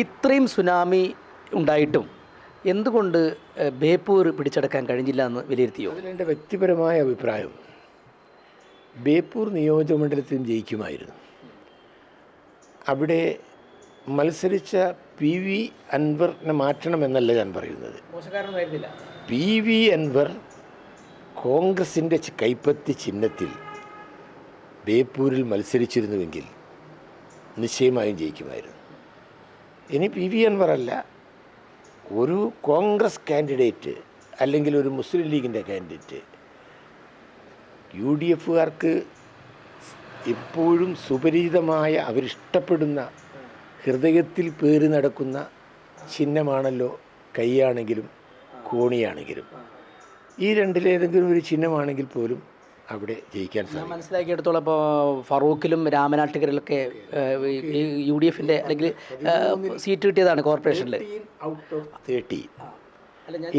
ഇത്രയും സുനാമി ഉണ്ടായിട്ടും എന്തുകൊണ്ട് ബേപ്പൂർ പിടിച്ചെടുക്കാൻ കഴിഞ്ഞില്ല എന്ന് വിലയിരുത്തിയോ? അതിലെൻ്റെ വ്യക്തിപരമായ അഭിപ്രായം ബേപ്പൂർ നിയോജകമണ്ഡലത്തിലും ജയിക്കുമായിരുന്നു. അവിടെ മത്സരിച്ച PV അൻവറിനെ മാറ്റണമെന്നല്ല ഞാൻ പറയുന്നത്. PV അൻവർ കോൺഗ്രസിൻ്റെ കൈപ്പത്തി ചിഹ്നത്തിൽ ബേപ്പൂരിൽ മത്സരിച്ചിരുന്നുവെങ്കിൽ നിശ്ചയമായും ജയിക്കുമായിരുന്നു. ഇനി PV അൻവർ അല്ല, ഒരു കോൺഗ്രസ് കാൻഡിഡേറ്റ് അല്ലെങ്കിൽ ഒരു മുസ്ലിം ലീഗിൻ്റെ കാൻഡിഡേറ്റ് UDFകാർക്ക് ഇപ്പോഴും സുപരിചിതമായ അവരിഷ്ടപ്പെടുന്ന ഹൃദയത്തിൽ പേറി നടക്കുന്ന ചിഹ്നമാണല്ലോ കൈയാണെങ്കിലും കോണിയാണെങ്കിലും. ഈ രണ്ടിലേതെങ്കിലും ഒരു ചിഹ്നമാണെങ്കിൽ പോലും അവിടെ ജയിക്കാൻ സാധിക്കും. മനസ്സിലാക്കിയെടുത്തോളം ഇപ്പോൾ ഫറൂഖിലും രാമനാട്ടുകരയിലൊക്കെ UDFൻ്റെ അല്ലെങ്കിൽ സീറ്റ് കിട്ടിയതാണ് കോർപ്പറേഷനിൽ. ഔട്ട് ഓഫ് 30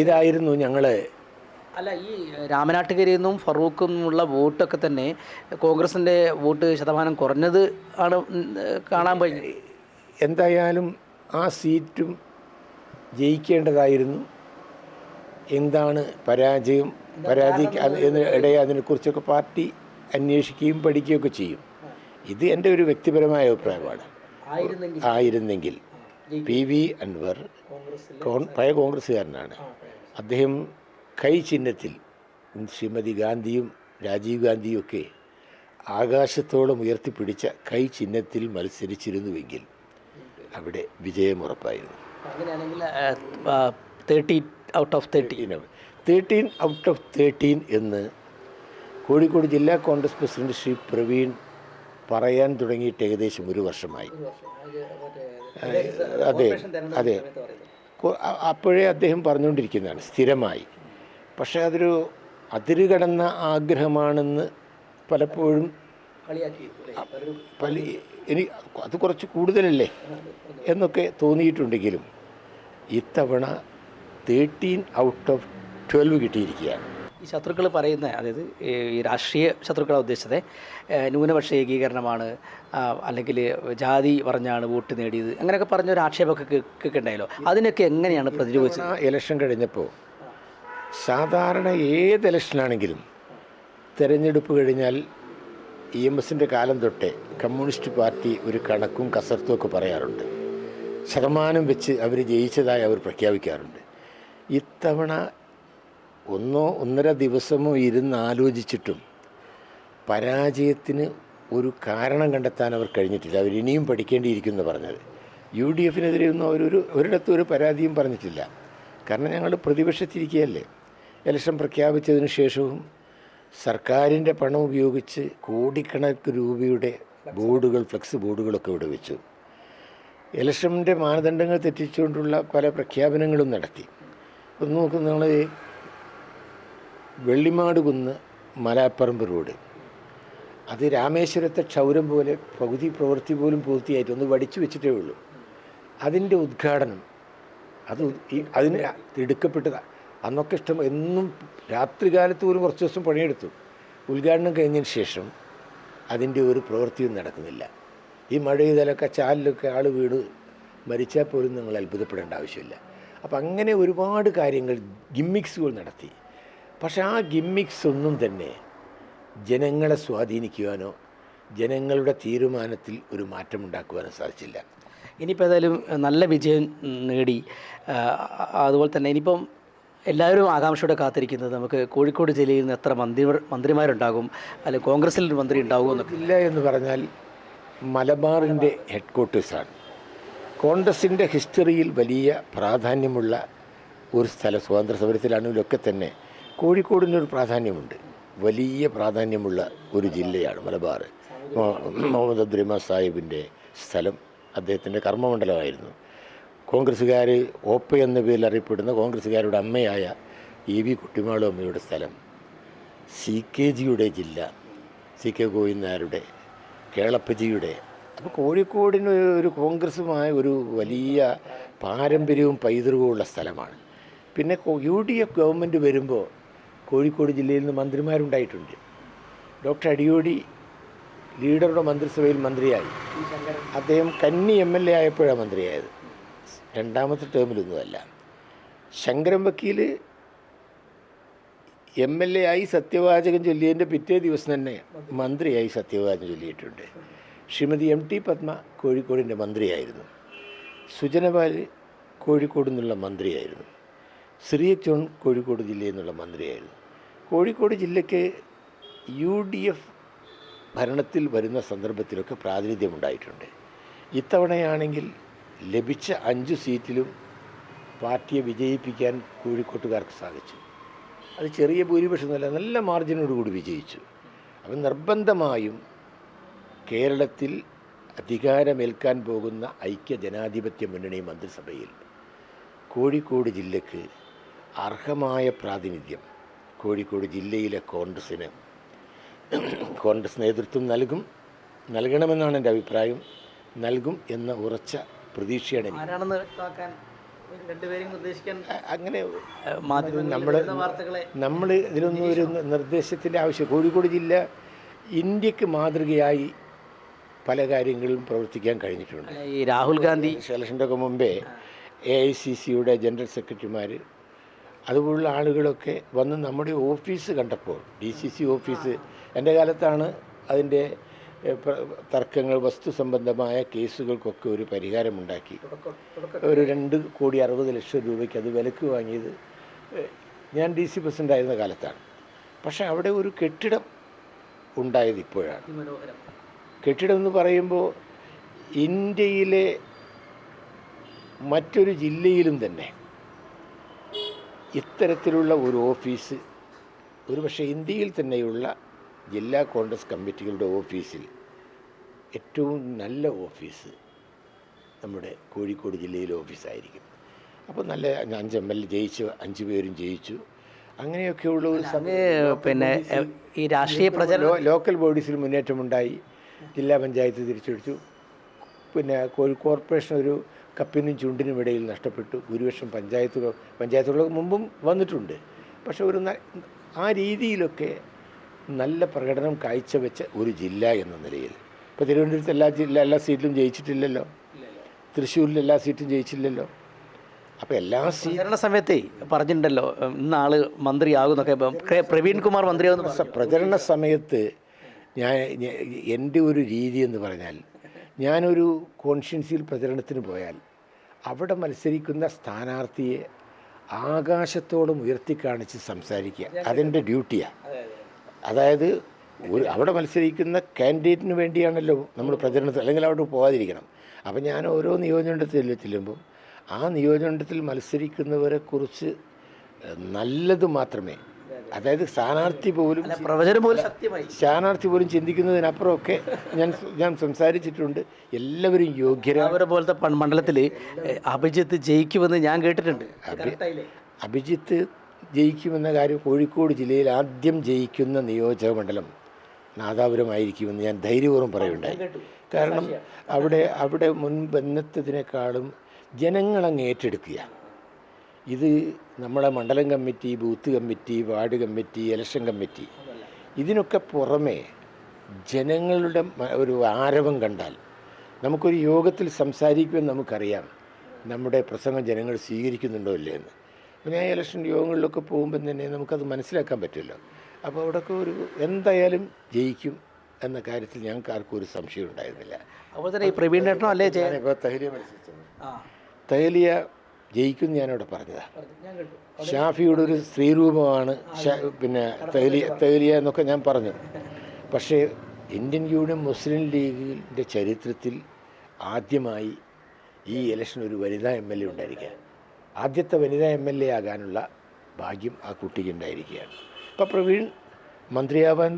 ഇതായിരുന്നു ഞങ്ങൾ. അല്ല, ഈ രാമനാട്ടുകരയിൽ നിന്നും ഫറൂഖിൽ നിന്നുള്ള വോട്ടൊക്കെ തന്നെ കോൺഗ്രസിൻ്റെ വോട്ട് ശതമാനം കുറഞ്ഞത് ആണ് കാണാൻ കഴിഞ്ഞത്. എന്തായാലും ആ സീറ്റും ജയിക്കേണ്ടതായിരുന്നു. എന്താണ് പരാജയം ഇടയെ അതിനെക്കുറിച്ചൊക്കെ പാർട്ടി അന്വേഷിക്കുകയും പഠിക്കുകയൊക്കെ ചെയ്യും. ഇത് എൻ്റെ ഒരു വ്യക്തിപരമായ അഭിപ്രായമാണ്. ആയിരുന്നെങ്കിൽ PV അൻവർ പഴയ കോൺഗ്രസ്സുകാരനാണ്. അദ്ദേഹം കൈ ചിഹ്നത്തിൽ ശ്രീമതി ഗാന്ധിയും രാജീവ് ഗാന്ധിയും ഒക്കെ ആകാശത്തോളം ഉയർത്തിപ്പിടിച്ച കൈ ചിഹ്നത്തിൽ മത്സരിച്ചിരുന്നുവെങ്കിൽ അവിടെ വിജയം ഉറപ്പായിരുന്നു. അങ്ങനെയാണെങ്കിൽ 13 ഔട്ട് ഓഫ് 13 എന്ന് കോഴിക്കോട് ജില്ലാ കോൺഗ്രസ് പ്രസിഡന്റ് ശ്രീ പ്രവീൺ പറയാൻ തുടങ്ങിയിട്ട് ഏകദേശം ഒരു വർഷമായി. അതെ, അപ്പോഴേ അദ്ദേഹം പറഞ്ഞുകൊണ്ടിരിക്കുന്നതാണ് സ്ഥിരമായി. പക്ഷേ അതൊരു അതിരുകടന്ന ആഗ്രഹമാണെന്ന് പലപ്പോഴും അത് കുറച്ച് കൂടുതലല്ലേ എന്നൊക്കെ തോന്നിയിട്ടുണ്ടെങ്കിലും ഇത്തവണ 13 ഔട്ട് ഓഫ് 12 കിട്ടിയിരിക്കുകയാണ്. ഈ ശത്രുക്കൾ പറയുന്ന, അതായത് ഈ രാഷ്ട്രീയ ശത്രുക്കളെ ഉദ്ദേശിച്ചത് ന്യൂനപക്ഷ ഏകീകരണമാണ്, അല്ലെങ്കിൽ ജാതി പറഞ്ഞാണ് വോട്ട് നേടിയത്, അങ്ങനെയൊക്കെ പറഞ്ഞൊരു ആക്ഷേപമൊക്കെ കേൾക്കണ്ടായല്ലോ. അതിനൊക്കെ എങ്ങനെയാണ് പ്രതിരോധിച്ചത്? ഇലക്ഷൻ കഴിഞ്ഞപ്പോൾ സാധാരണ ഏത് ഇലക്ഷനാണെങ്കിലും തിരഞ്ഞെടുപ്പ് കഴിഞ്ഞാൽ EMSൻ്റെ കാലം തൊട്ടേ കമ്മ്യൂണിസ്റ്റ് പാർട്ടി ഒരു കണക്കും കസർത്തും ഒക്കെ പറയാറുണ്ട്. ശതമാനം വെച്ച് അവർ ജയിച്ചതായി അവർ പ്രഖ്യാപിക്കാറുണ്ട്. ഇത്തവണ 1-1.5 ദിവസമോ ഇരുന്ന് ആലോചിച്ചിട്ടും പരാജയത്തിന് ഒരു കാരണം കണ്ടെത്താൻ അവർ കഴിഞ്ഞിട്ടില്ല. അവരിനിയും പഠിക്കേണ്ടിയിരിക്കുമെന്ന് പറഞ്ഞത്. UDFനെതിരെ ഒന്നും ഒരിടത്തും ഒരു പരാതിയും പറഞ്ഞിട്ടില്ല. കാരണം ഞങ്ങൾ പ്രതിപക്ഷത്തിരിക്കുകയല്ലേ. ഇലക്ഷൻ പ്രഖ്യാപിച്ചതിന് ശേഷവും സർക്കാരിൻ്റെ പണം ഉപയോഗിച്ച് കോടിക്കണക്കിന് രൂപയുടെ ബോർഡുകൾ, ഫ്ലെക്സ് ബോർഡുകളൊക്കെ ഇവിടെ വെച്ചു. ഇലക്ഷൻ്റെ മാനദണ്ഡങ്ങൾ തെറ്റിച്ചുകൊണ്ടുള്ള പല പ്രഖ്യാപനങ്ങളും നടത്തി. ഒന്ന് നോക്കും, നിങ്ങൾ വെള്ളിമാട് കുന്ന് മലാപ്പറമ്പ് റോഡ്, അത് രാമേശ്വരത്തെ ക്ഷൗരം പോലെ പകുതി പ്രവൃത്തി പോലും പൂർത്തിയായിട്ട് ഒന്ന് വടിച്ചു വെച്ചിട്ടേ ഉള്ളൂ. അതിൻ്റെ ഉദ്ഘാടനം അതിന് എടുക്കപ്പെട്ടതാണ്. അന്നൊക്കെ എന്നും രാത്രികാലത്ത് പോലും കുറച്ച് ദിവസം പണിയെടുത്തു. ഉദ്ഘാടനം കഴിഞ്ഞതിന് ശേഷം അതിൻ്റെ ഒരു പ്രവൃത്തിയും നടക്കുന്നില്ല. ഈ മഴ ചെയ്താലൊക്കെ ചാലിലൊക്കെ ആൾ വീട് മരിച്ചാൽ പോലും നിങ്ങൾ അത്ഭുതപ്പെടേണ്ട ആവശ്യമില്ല. അപ്പം അങ്ങനെ ഒരുപാട് കാര്യങ്ങൾ ഗിമ്മിക്സുകൾ നടത്തി. പക്ഷെ ആ ഗിമ്മിക്സ് ഒന്നും തന്നെ ജനങ്ങളെ സ്വാധീനിക്കുവാനോ ജനങ്ങളുടെ തീരുമാനത്തിൽ ഒരു മാറ്റമുണ്ടാക്കുവാനോ സാധിച്ചില്ല. ഇനിയിപ്പോൾ ഏതായാലും നല്ല വിജയം നേടി. അതുപോലെ തന്നെ ഇനിയിപ്പം എല്ലാവരും ആകാംക്ഷയോടെ കാത്തിരിക്കുന്നത് നമുക്ക് കോഴിക്കോട് ജില്ലയിൽ നിന്ന് എത്ര മന്ത്രിമാരുണ്ടാകും, അല്ലെങ്കിൽ കോൺഗ്രസിൽ ഒരു മന്ത്രി ഉണ്ടാകുമോ എന്നൊക്കെ. ഇല്ല എന്ന് പറഞ്ഞാൽ മലബാറിൻ്റെ ഹെഡ് ക്വാർട്ടേഴ്സാണ്. കോൺഗ്രസിൻ്റെ ഹിസ്റ്ററിയിൽ വലിയ പ്രാധാന്യമുള്ള ഒരു സ്ഥലം, സ്വാതന്ത്ര്യ സമരത്തിലാണെങ്കിലൊക്കെ തന്നെ കോഴിക്കോടിനൊരു പ്രാധാന്യമുണ്ട്. വലിയ പ്രാധാന്യമുള്ള ഒരു ജില്ലയാണ് മലബാർ. മുഹമ്മദ് അബ്ദുറഹ്മാൻ സാഹിബിൻ്റെ സ്ഥലം അദ്ദേഹത്തിൻ്റെ കർമ്മമണ്ഡലമായിരുന്നു. കോൺഗ്രസ്സുകാർ OP എന്ന പേരിൽ അറിയപ്പെടുന്ന കോൺഗ്രസ്സുകാരുടെ അമ്മയായ EV കുട്ടിമാളു അമ്മയുടെ സ്ഥലം, CKജിയുടെ ജില്ല, CK ഗോവിന്ദനാരുടെ, കേളപ്പജിയുടെ. അപ്പോൾ കോഴിക്കോടിന് ഒരു കോൺഗ്രസുമായ ഒരു വലിയ പാരമ്പര്യവും പൈതൃകവും ഉള്ള സ്ഥലമാണ്. പിന്നെ UDF ഗവൺമെൻറ് വരുമ്പോൾ കോഴിക്കോട് ജില്ലയിൽ നിന്ന് മന്ത്രിമാരുണ്ടായിട്ടുണ്ട്. ഡോക്ടർ അടിയോടി ലീഡറുടെ മന്ത്രിസഭയിൽ മന്ത്രിയായി. അദ്ദേഹം കന്നി MLA ആയപ്പോഴാണ് മന്ത്രിയായത്. രണ്ടാമത്തെ ടേമിലൊന്നുമല്ല. ശങ്കരൻ വക്കീൽ MLA ആയി സത്യവാചകം ചൊല്ലിയതിൻ്റെ പിറ്റേ ദിവസം തന്നെ മന്ത്രിയായി സത്യവാചകം ചൊല്ലിയിട്ടുണ്ട്. ശ്രീമതി MT പത്മ കോഴിക്കോടിൻ്റെ മന്ത്രിയായിരുന്നു. സുജനപാൽ കോഴിക്കോട് നിന്നുള്ള മന്ത്രിയായിരുന്നു. സിറിയക് ജോൺ കോഴിക്കോട് ജില്ലയിൽ നിന്നുള്ള മന്ത്രിയായിരുന്നു. കോഴിക്കോട് ജില്ലയ്ക്ക് UDF ഭരണത്തിൽ വരുന്ന സന്ദർഭത്തിലൊക്കെ പ്രാതിനിധ്യമുണ്ടായിട്ടുണ്ട്. ഇത്തവണയാണെങ്കിൽ ലഭിച്ച 5 സീറ്റിലും പാർട്ടിയെ വിജയിപ്പിക്കാൻ കോഴിക്കോട്ടുകാർക്ക് സാധിച്ചു. അത് ചെറിയ ഭൂരിപക്ഷമൊന്നുമല്ല, നല്ല മാർജിനോടുകൂടി വിജയിച്ചു. അപ്പം നിർബന്ധമായും കേരളത്തിൽ അധികാരമേൽക്കാൻ പോകുന്ന ഐക്യ ജനാധിപത്യ മുന്നണി മന്ത്രിസഭയിൽ കോഴിക്കോട് ജില്ലയ്ക്ക് അർഹമായ പ്രാതിനിധ്യം കോഴിക്കോട് ജില്ലയിലെ കോൺഗ്രസ് നേതൃത്വം നൽകണമെന്നാണ് എൻ്റെ അഭിപ്രായം. നൽകും എന്ന ഉറച്ച പ്രതീക്ഷയാണ് അങ്ങനെ. നമ്മൾ ഇതിലൊന്നും ഒരു നിർദ്ദേശത്തിൻ്റെ ആവശ്യം. കോഴിക്കോട് ജില്ല ഇന്ത്യക്ക് മാതൃകയായി പല കാര്യങ്ങളിലും പ്രവർത്തിക്കാൻ കഴിഞ്ഞിട്ടുണ്ട്. ഈ രാഹുൽ ഗാന്ധി ഇലക്ഷൻ്റെ ഒക്കെ മുമ്പേ AICCയുടെ ജനറൽ സെക്രട്ടറിമാർ അതുപോലുള്ള ആളുകളൊക്കെ വന്ന് നമ്മുടെ ഓഫീസ് കണ്ടപ്പോൾ, DCC ഓഫീസ്, എൻ്റെ കാലത്താണ് അതിൻ്റെ തർക്കങ്ങൾ, വസ്തു സംബന്ധമായ കേസുകൾക്കൊക്കെ ഒരു പരിഹാരമുണ്ടാക്കി. ഒരു 2,60,00,000 രൂപയ്ക്ക് അത് വിലക്ക് വാങ്ങിയത് ഞാൻ DC പ്രസിഡൻ്റ് ആയിരുന്ന കാലത്താണ്. പക്ഷേ അവിടെ ഒരു കെട്ടിടം ഉണ്ടായത് ഇപ്പോഴാണ്. കെട്ടിടം എന്ന് പറയുമ്പോൾ ഇന്ത്യയിലെ മറ്റൊരു ജില്ലയിലും തന്നെ ഇത്തരത്തിലുള്ള ഒരു ഓഫീസ്, ഒരുപക്ഷെ ഇന്ത്യയിൽ തന്നെയുള്ള ജില്ലാ കോൺഗ്രസ് കമ്മിറ്റികളുടെ ഓഫീസിൽ ഏറ്റവും നല്ല ഓഫീസ് നമ്മുടെ കോഴിക്കോട് ജില്ലയിലെ ഓഫീസായിരിക്കും. അപ്പോൾ നല്ല 5 MLA ജയിച്ചു, 5 പേരും ജയിച്ചു. അങ്ങനെയൊക്കെയുള്ള ഒരു പിന്നെ ഈ രാഷ്ട്രീയ ലോക്കൽ ബോഡീസിൽ മുന്നേറ്റമുണ്ടായി. ജില്ലാ പഞ്ചായത്ത് തിരിച്ചെടുത്തു. പിന്നെ കോർപ്പറേഷൻ ഒരു കപ്പിനും ചുണ്ടിനും ഇടയിൽ നഷ്ടപ്പെട്ടു. ഭൂരിപക്ഷം പഞ്ചായത്തുകളൊക്കെ മുമ്പും വന്നിട്ടുണ്ട്. പക്ഷെ ആ രീതിയിലൊക്കെ നല്ല പ്രകടനം കാഴ്ചവെച്ച ഒരു ജില്ല എന്ന നിലയിൽ ഇപ്പോൾ തിരുവനന്തപുരത്ത് എല്ലാ സീറ്റിലും ജയിച്ചിട്ടില്ലല്ലോ, തൃശ്ശൂരിൽ എല്ലാ സീറ്റും ജയിച്ചില്ലല്ലോ. അപ്പോൾ എല്ലാ സമയത്തേ പറഞ്ഞിട്ടുണ്ടല്ലോ ഇന്നാള് മന്ത്രിയാകുന്നൊക്കെ, പ്രവീൺ കുമാർ മന്ത്രിയാകുന്ന പ്രചരണ സമയത്ത് എൻ്റെ ഒരു രീതി എന്ന് പറഞ്ഞാൽ, ഞാനൊരു കോൺസ്റ്റിറ്റ്യുവൻസിയിൽ പ്രചരണത്തിന് പോയാൽ അവിടെ മത്സരിക്കുന്ന സ്ഥാനാർത്ഥിയെ ആകാശത്തോളം ഉയർത്തിക്കാണിച്ച് സംസാരിക്കുക, അതെൻ്റെ ഡ്യൂട്ടിയാണ്. അതായത് അവിടെ മത്സരിക്കുന്ന കാൻഡിഡേറ്റിന് വേണ്ടിയാണല്ലോ നമ്മൾ പ്രചരണത്തിൽ, അല്ലെങ്കിൽ അവിടെ പോകാതിരിക്കണം. അപ്പം ഞാൻ ഓരോ നിയോജകമണ്ഡലത്തിൽ ചെല്ലുമ്പം ആ നിയോജകമണ്ഡലത്തിൽ മത്സരിക്കുന്നവരെക്കുറിച്ച് നല്ലത് മാത്രമേ, അതായത് സ്ഥാനാർത്ഥി പോലും ചിന്തിക്കുന്നതിനപ്പുറമൊക്കെ ഞാൻ സംസാരിച്ചിട്ടുണ്ട്. എല്ലാവരും യോഗ്യരായ പോലത്തെ മണ്ഡലത്തിൽ അഭിജിത്ത് ജയിക്കുമെന്ന് ഞാൻ കേട്ടിട്ടുണ്ട്. അഭിജിത്ത് ജയിക്കുമെന്ന കാര്യം, കോഴിക്കോട് ജില്ലയിൽ ആദ്യം ജയിക്കുന്ന നിയോജക മണ്ഡലം നാദാപുരമായിരിക്കുമെന്ന് ഞാൻ ധൈര്യപൂർവ്വം പറയുണ്ടായി. കാരണം അവിടെ മുൻപെന്നത്തതിനേക്കാളും ജനങ്ങളങ്ങ് ഏറ്റെടുക്കുക. ഇത് നമ്മളെ മണ്ഡലം committee, booth committee, ward committee, election committee, ഇതിനൊക്കെ പുറമെ ജനങ്ങളുടെ ഒരു ആരവം കണ്ടാൽ, നമുക്കൊരു യോഗത്തിൽ സംസാരിക്കുമെന്ന് നമുക്കറിയാം നമ്മുടെ പ്രസംഗം ജനങ്ങൾ സ്വീകരിക്കുന്നുണ്ടോ ഇല്ലേ എന്ന്. അപ്പോൾ ഞാൻ ഇലക്ഷൻ യോഗങ്ങളിലൊക്കെ പോകുമ്പം തന്നെ നമുക്കത് മനസ്സിലാക്കാൻ പറ്റുമല്ലോ. അപ്പോൾ അവിടെയൊക്കെ എന്തായാലും ജയിക്കും എന്ന കാര്യത്തിൽ ഞങ്ങൾക്ക് ആർക്കും ഒരു സംശയം ഉണ്ടായിരുന്നില്ല. അപ്പോൾ തന്നെ ഈ പ്രവീൺ ഏട്ടനോ അല്ലേ ഇപ്പോൾ തഹലിയ മത്സരിച്ചത്, തഹലിയ ജയിക്കും ഞാനവിടെ പറഞ്ഞതാണ്. ഷാഫിയുടെ ഒരു സ്ത്രീരൂപമാണ് പിന്നെ തഹലിയ എന്നൊക്കെ ഞാൻ പറഞ്ഞു. പക്ഷേ ഇന്ത്യൻ യൂണിയൻ മുസ്ലിം ലീഗിൻ്റെ ചരിത്രത്തിൽ ആദ്യമായി ഈ ഇലക്ഷൻ ഒരു വനിതാ MLA ഉണ്ടായിരിക്കുക. ആദ്യത്തെ വനിതാ MLA ആകാനുള്ള ഭാഗ്യം ആ കുട്ടിക്ക് ഉണ്ടായിരിക്കുകയാണ്. അപ്പോൾ പ്രവീൺ മന്ത്രിയാവാൻ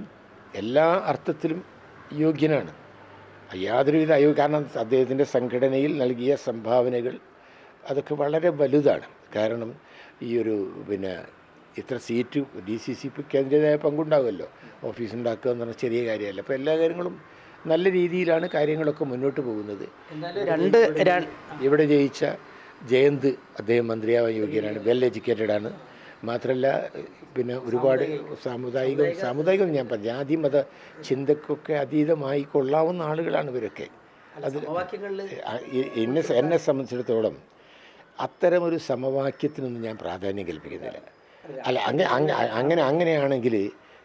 എല്ലാ അർത്ഥത്തിലും യോഗ്യനാണ്. യാതൊരുവിധ കാരണം അദ്ദേഹത്തിൻ്റെ സംഘടനയിൽ നൽകിയ സംഭാവനകൾ അതൊക്കെ വളരെ വലുതാണ്. കാരണം ഈ ഒരു ഇത്ര സീറ്റ് DCCക്ക് അതിൻ്റേതായ പങ്കുണ്ടാകുമല്ലോ. ഓഫീസ് ഉണ്ടാക്കുക എന്ന് പറഞ്ഞാൽ ചെറിയ കാര്യമല്ല. അപ്പോൾ എല്ലാ കാര്യങ്ങളും നല്ല രീതിയിലാണ് കാര്യങ്ങളൊക്കെ മുന്നോട്ട് പോകുന്നത്. ഇവിടെ ജയിച്ച ജയന്ത്, അദ്ദേഹം മന്ത്രിയാവാൻ യോഗ്യനാണ്, വെൽ എഡ്യൂക്കേറ്റഡാണ്. മാത്രമല്ല ഒരുപാട് സാമുദായികം ഞാൻ പറഞ്ഞു, ജാതി മത ചിന്തക്കൊക്കെ അതീതമായി കൊള്ളാവുന്ന ആളുകളാണ് ഇവരൊക്കെ. അത് എന്നെ സംബന്ധിച്ചിടത്തോളം അത്തരമൊരു സമവാക്യത്തിനൊന്നും ഞാൻ പ്രാധാന്യം കൽപ്പിക്കുന്നില്ല. അല്ല, അങ്ങനെയാണെങ്കിൽ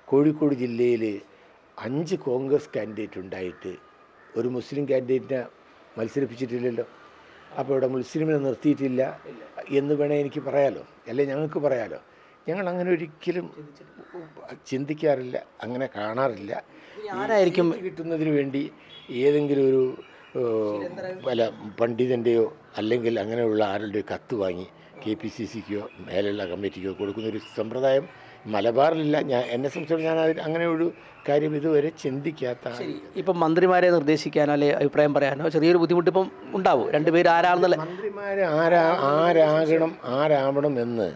കോഴിക്കോട് ജില്ലയിൽ 5 കോൺഗ്രസ് കാൻഡിഡേറ്റ് ഉണ്ടായിട്ട് ഒരു മുസ്ലിം കാൻഡിഡേറ്റിനെ മത്സരിപ്പിച്ചിട്ടില്ലല്ലോ. അപ്പോൾ ഇവിടെ മുസ്ലിമിനെ നിർത്തിയിട്ടില്ല എന്ന് വേണേൽ എനിക്ക് പറയാലോ, അല്ലെങ്കിൽ ഞങ്ങൾക്ക് പറയാലോ. ഞങ്ങൾ അങ്ങനെ ഒരിക്കലും ചിന്തിക്കാറില്ല, അങ്ങനെ കാണാറില്ല. ആരായിരിക്കും കിട്ടുന്നതിന് വേണ്ടി ഏതെങ്കിലും ഒരു പല പണ്ഡിതൻ്റെയോ അല്ലെങ്കിൽ അങ്ങനെയുള്ള ആരുടെയോ കത്ത് വാങ്ങി KPCCക്കോ മേലുള്ള കമ്മിറ്റിക്കോ കൊടുക്കുന്നൊരു സമ്പ്രദായം മലബാറിലില്ല. എന്നെ സംബന്ധിച്ചിടത്തോളം ഞാൻ അങ്ങനെ ഒരു കാര്യം ഇതുവരെ ചിന്തിക്കാത്ത. ഇപ്പം മന്ത്രിമാരെ നിർദ്ദേശിക്കാനോ അല്ലെ അഭിപ്രായം പറയാനോ ചെറിയൊരു ബുദ്ധിമുട്ടിപ്പം ഉണ്ടാവും. രണ്ടുപേരും ആരാണെന്നുള്ള മന്ത്രിമാർ ആരാവണം എന്ന്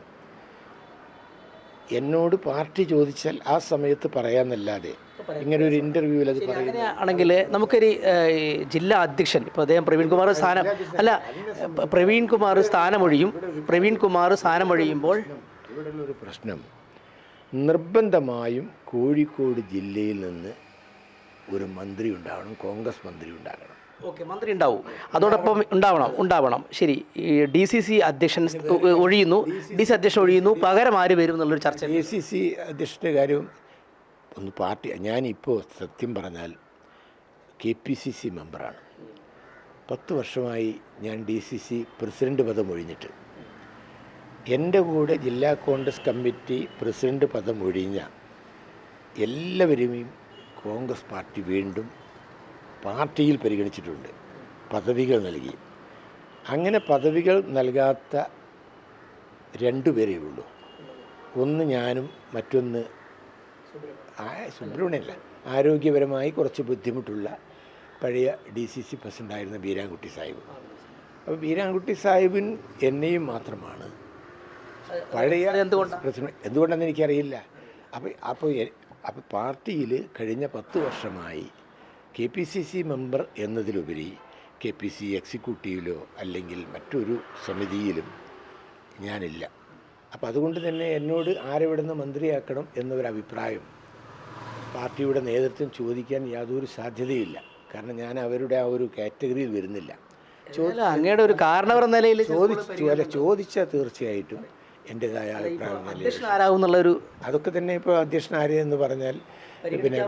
എന്നോട് പാർട്ടി ചോദിച്ചാൽ ആ സമയത്ത് പറയാമെന്നല്ലാതെ ഇങ്ങനെ ഒരു ഇൻ്റർവ്യൂവിൽ അത് പറയും. ആണെങ്കിൽ നമുക്കൊരു ജില്ലാ അധ്യക്ഷൻ ഇപ്പോൾ അദ്ദേഹം പ്രവീൺ കുമാർ സ്ഥാനമൊഴിയുമ്പോൾ ഇവിടെയുള്ള ഒരു പ്രശ്നം, നിർബന്ധമായും കോഴിക്കോട് ജില്ലയിൽ നിന്ന് ഒരു മന്ത്രി ഉണ്ടാവണം, കോൺഗ്രസ് മന്ത്രി ഉണ്ടാകണം. ഓക്കെ, മന്ത്രി ഉണ്ടാവും, അതോടൊപ്പം ഉണ്ടാവണം. ശരി, ഈ DCC അധ്യക്ഷൻ ഒഴിയുന്നു, DC അധ്യക്ഷൻ ഒഴിയുന്നു, പകരം ആര് വരും എന്നുള്ളൊരു ചർച്ച. DCC അധ്യക്ഷൻ്റെ കാര്യം ഒന്ന് പാർട്ടി, ഞാനിപ്പോൾ സത്യം പറഞ്ഞാൽ KPCC മെമ്പറാണ്. 10 വർഷമായി ഞാൻ DCC പ്രസിഡൻ്റ് പദം ഒഴിഞ്ഞിട്ട്. എൻ്റെ കൂടെ ജില്ലാ കോൺഗ്രസ് കമ്മിറ്റി പ്രസിഡൻ്റ് പദം ഒഴിഞ്ഞ എല്ലാവരെയും കോൺഗ്രസ് പാർട്ടി വീണ്ടും പാർട്ടിയിൽ പരിഗണിച്ചിട്ടുണ്ട്, പദവികൾ നൽകി. അങ്ങനെ പദവികൾ നൽകാത്ത 2 പേരേ ഉള്ളൂ. ഒന്ന് ഞാനും, മറ്റൊന്ന് സുബ്രഹ്മണ്യല്ല, ആരോഗ്യപരമായി കുറച്ച് ബുദ്ധിമുട്ടുള്ള പഴയ DCC പ്രസിഡൻ്റായിരുന്ന ബീരാൻകുട്ടി സാഹിബ്. അപ്പോൾ ബീരാൻകുട്ടി സാഹിബിൻ എന്നെയും മാത്രമാണ് പഴയ പ്രസിഡന്റ്. എന്തുകൊണ്ടെന്ന് എനിക്കറിയില്ല. അപ്പോൾ പാർട്ടിയിൽ കഴിഞ്ഞ 10 വർഷമായി KPCC മെമ്പർ എന്നതിലുപരി KPCC എക്സിക്യൂട്ടീവിലോ അല്ലെങ്കിൽ മറ്റൊരു സമിതിയിലും ഞാനില്ല. അപ്പോൾ അതുകൊണ്ട് തന്നെ എന്നോട് ആരെവിടുന്ന് മന്ത്രിയാക്കണം എന്നൊരഭിപ്രായം പാർട്ടിയുടെ നേതൃത്വം ചോദിക്കാൻ യാതൊരു സാധ്യതയില്ല. കാരണം ഞാൻ അവരുടെ ആ ഒരു കാറ്റഗറിയിൽ വരുന്നില്ല. അങ്ങയുടെ ഒരു കാരണവർ നിലയിൽ ചോദിച്ചാൽ തീർച്ചയായിട്ടും എൻ്റെതായ അഭിപ്രായം അതൊക്കെ തന്നെ. ഇപ്പോൾ അധ്യക്ഷൻ ആരെയെന്ന് പറഞ്ഞാൽ പിന്നെ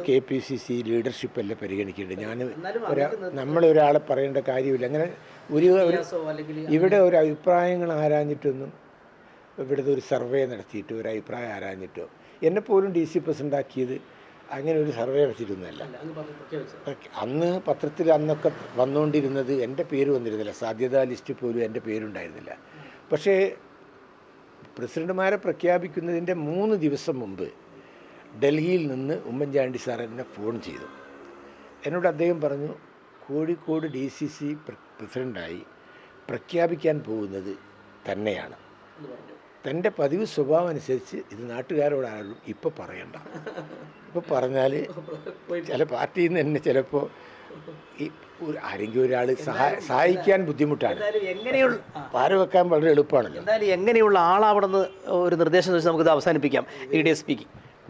KPCC ലീഡർഷിപ്പ് അല്ല പരിഗണിക്കേണ്ടത്. നമ്മളൊരാളെ പറയേണ്ട കാര്യമില്ല. അങ്ങനെ ഇവിടെ ഒരു അഭിപ്രായങ്ങൾ ആരാഞ്ഞിട്ടൊന്നും, ഇവിടുത്തെ ഒരു സർവേ നടത്തിയിട്ട് ഒരു അഭിപ്രായം ആരാഞ്ഞിട്ടോ, എന്നെപ്പോലും DC പ്രസിഡൻ്റാക്കിയത് അങ്ങനെ ഒരു സർവേ നടത്തിയിട്ടൊന്നുമല്ല. അന്ന് പത്രത്തിൽ അന്നൊക്കെ വന്നുകൊണ്ടിരുന്നത് എൻ്റെ പേര് വന്നിരുന്നില്ല, സാധ്യതാ ലിസ്റ്റ് പോലും എൻ്റെ പേരുണ്ടായിരുന്നില്ല. പക്ഷേ പ്രസിഡന്റുമാരെ പ്രഖ്യാപിക്കുന്നതിൻ്റെ 3 ദിവസം മുമ്പ് ഡൽഹിയിൽ നിന്ന് ഉമ്മൻചാണ്ടി സാർ എന്നെ ഫോൺ ചെയ്തു. എന്നോട് അദ്ദേഹം പറഞ്ഞു, കോഴിക്കോട് DCC പ്രസിഡൻ്റായി പ്രഖ്യാപിക്കാൻ പോകുന്നത് തന്നെയാണ്. തൻ്റെ പതിവ് സ്വഭാവം അനുസരിച്ച് ഇത് നാട്ടുകാരോടാരും ഇപ്പോൾ പറയണ്ട. ഇപ്പോൾ പറഞ്ഞാൽ ചില പാർട്ടിയിൽ നിന്ന് തന്നെ ചിലപ്പോൾ ഈ ആരെങ്കിലും ഒരാൾ സഹായിക്കാൻ ബുദ്ധിമുട്ടാണ്. പാര വെക്കാൻ വളരെ എളുപ്പമാണല്ലോ. എന്തായാലും എങ്ങനെയുള്ള ആളാവണമെന്ന് ഒരു നിർദ്ദേശം വെച്ച് നമുക്കിത് അവസാനിപ്പിക്കാം.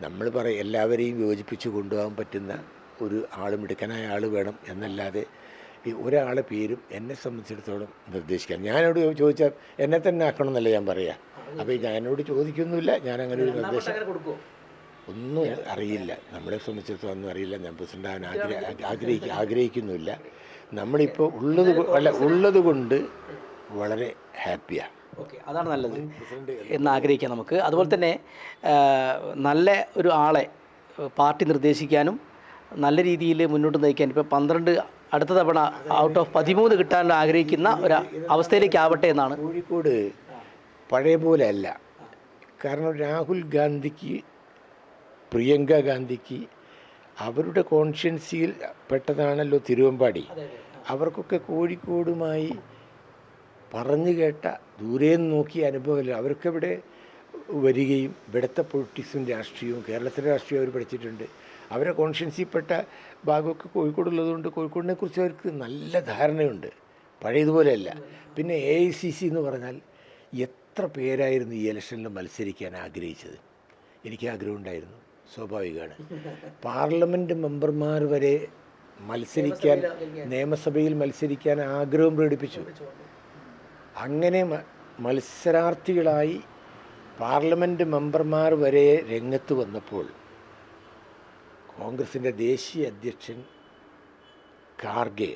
നമ്മൾ പറയും എല്ലാവരെയും യോജിപ്പിച്ച് കൊണ്ടുപോകാൻ പറ്റുന്ന ഒരു ആൾ, മിടുക്കനായ ആൾ വേണം എന്നല്ലാതെ ഈ ഒരാളെ പേരും എന്നെ സംബന്ധിച്ചിടത്തോളം നിർദ്ദേശിക്കാൻ. ഞാനോട് ചോദിച്ചാൽ എന്നെ തന്നെ ആക്കണം എന്നല്ല ഞാൻ പറയുക. അപ്പോൾ ഞാനോട് ചോദിക്കൊന്നുമില്ല, ഞാനങ്ങനെ ഒരു നിർദ്ദേശം ഒന്നും അറിയില്ല. നമ്മളെ സംബന്ധിച്ചിടത്തോളം ഒന്നും അറിയില്ല. ഞാൻ പ്രസിഡൻ്റാകാൻ ആഗ്രഹിക്കുന്നുമില്ല. നമ്മളിപ്പോൾ ഉള്ളത് കൊണ്ട് വളരെ ഹാപ്പിയാണ്. ഓക്കെ, അതാണ് നല്ലത് എന്ന് ആഗ്രഹിക്കാം നമുക്ക്. അതുപോലെ തന്നെ നല്ല ഒരു ആളെ പാർട്ടി നിർദ്ദേശിക്കാനും നല്ല രീതിയിൽ മുന്നോട്ട് നയിക്കാൻ ഇപ്പോൾ 12 അടുത്ത തവണ ഔട്ട് ഓഫ് 13 കിട്ടാൻ ആഗ്രഹിക്കുന്ന ഒരു അവസ്ഥയിലേക്ക് ആവട്ടെ എന്നാണ്. കോഴിക്കോട് പഴയ പോലെ അല്ല. കാരണം രാഹുൽ ഗാന്ധിക്ക്, പ്രിയങ്ക ഗാന്ധിക്ക് അവരുടെ കോൺഷ്യൻസിയിൽ പെട്ടതാണല്ലോ തിരുവമ്പാടി. അവർക്കൊക്കെ കോഴിക്കോടുമായി പറഞ്ഞു കേട്ട ദൂരെ നിന്ന് നോക്കിയ അനുഭവമില്ല. അവർക്ക് ഇവിടെ വരികയും ഇവിടുത്തെ പൊളിറ്റിക്സും രാഷ്ട്രീയവും കേരളത്തിലെ രാഷ്ട്രീയവും അവർ പഠിച്ചിട്ടുണ്ട്. അവരെ കോൺഷ്യൻസിൽപ്പെട്ട ഭാഗമൊക്കെ കോഴിക്കോടുള്ളതുകൊണ്ട് കോഴിക്കോടിനെ കുറിച്ച് അവർക്ക് നല്ല ധാരണയുണ്ട്, പഴയതുപോലെയല്ല. പിന്നെ AICC എന്ന് പറഞ്ഞാൽ എത്ര പേരായിരുന്നു ഈ ഇലക്ഷനിൽ മത്സരിക്കാൻ ആഗ്രഹിച്ചത്? എനിക്ക് ആഗ്രഹമുണ്ടായിരുന്നു, സ്വാഭാവികമാണ്. പാർലമെൻറ്റ് മെമ്പർമാർ വരെ മത്സരിക്കാൻ, നിയമസഭയിൽ മത്സരിക്കാൻ ആഗ്രഹം പ്രകടിപ്പിച്ചു. അങ്ങനെ മത്സരാർത്ഥികളായി പാർലമെൻറ്റ് മെമ്പർമാർ വരെ രംഗത്ത് വന്നപ്പോൾ കോൺഗ്രസിൻ്റെ ദേശീയ അധ്യക്ഷൻ ഖാർഗെ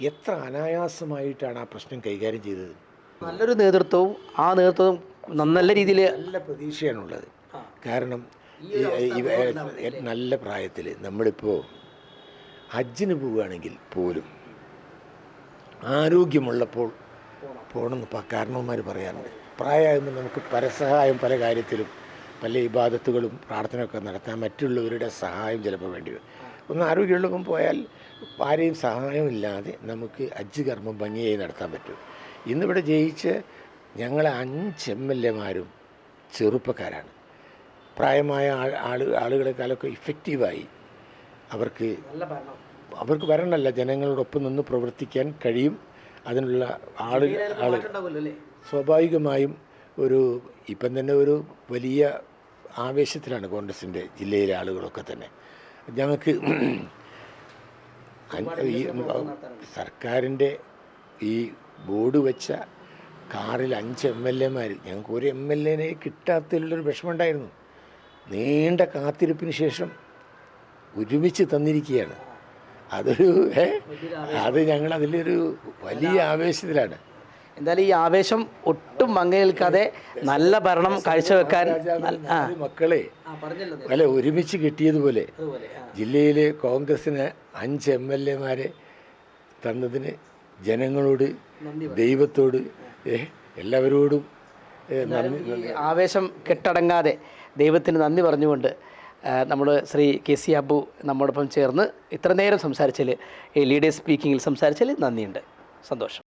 എത്ര അനായാസമായിട്ടാണ് ആ പ്രശ്നം കൈകാര്യം ചെയ്തത്. നല്ലൊരു നേതൃത്വവും ആ നേതൃത്വം നല്ല രീതിയിൽ നല്ല പ്രതീക്ഷയാണുള്ളത്. കാരണം നല്ല പ്രായത്തിൽ നമ്മളിപ്പോൾ ഹജ്ജിന് പോവുകയാണെങ്കിൽ പോലും ആരോഗ്യമുള്ളപ്പോൾ പോകണമെന്ന് കാരണവന്മാർ പറയാറുണ്ട്. പ്രായമാകുമ്പോൾ നമുക്ക് പരസഹായം പല കാര്യത്തിലും പല ഇബാദത്തുകളും പ്രാർത്ഥനയൊക്കെ നടത്താൻ മറ്റുള്ളവരുടെ സഹായം ചിലപ്പോൾ വേണ്ടി വരും. ഒന്ന് ആരോഗ്യമുള്ളപ്പം പോയാൽ ആരെയും സഹായമില്ലാതെ നമുക്ക് ഹജ്ജ് കർമ്മം ഭംഗിയായി നടത്താൻ പറ്റും. ഇന്നിവിടെ ജയിച്ച് ഞങ്ങളെ 5 MLA-മാരും ചെറുപ്പക്കാരാണ്. പ്രായമായ ആളുകളെക്കാളൊക്കെ ഇഫക്റ്റീവായി അവർക്ക് വരണമല്ല, ജനങ്ങളോടൊപ്പം നിന്ന് പ്രവർത്തിക്കാൻ കഴിയും. അതിനുള്ള സ്വാഭാവികമായും ഇപ്പം തന്നെ ഒരു വലിയ ആവേശത്തിലാണ് കോൺഗ്രസിൻ്റെ ജില്ലയിലെ ആളുകളൊക്കെ തന്നെ. ഞങ്ങൾക്ക് ഈ സർക്കാരിൻ്റെ ഈ ബോർഡ് വെച്ച കാറിൽ 5 MLA-മാർ, ഞങ്ങൾക്ക് ഒരു MLA-നെ കിട്ടാത്തതിലുള്ളൊരു വിഷമമുണ്ടായിരുന്നു. നീണ്ട കാത്തിരിപ്പിന് ശേഷം ഒരുമിച്ച് തന്നിരിക്കുകയാണ്. അത് ഞങ്ങൾ അതിലൊരു വലിയ ആവേശത്തിലാണ്. എന്തായാലും ഈ ആവേശം ഒട്ടും മങ്ങി നിൽക്കാതെ നല്ല ഭരണം കാഴ്ചവെക്കാൻ മക്കളെ അല്ല ഒരുമിച്ച് കിട്ടിയതുപോലെ ജില്ലയിലെ കോൺഗ്രസിന് 5 MLA-മാരെ തന്നതിന് ജനങ്ങളോട്, ദൈവത്തോട്, എല്ലാവരോടും ആവേശം കെട്ടടങ്ങാതെ ദൈവത്തിന് നന്ദി പറഞ്ഞുകൊണ്ട് നമ്മൾ ശ്രീ KC അബു നമ്മോടൊപ്പം ചേർന്ന് ഇത്ര നേരം സംസാരിച്ചതിൽ ഈ ലീഡേഴ്സ് സ്പീക്കിങ്ങിൽ സംസാരിച്ചതിൽ നന്ദിയുണ്ട്. സന്തോഷം.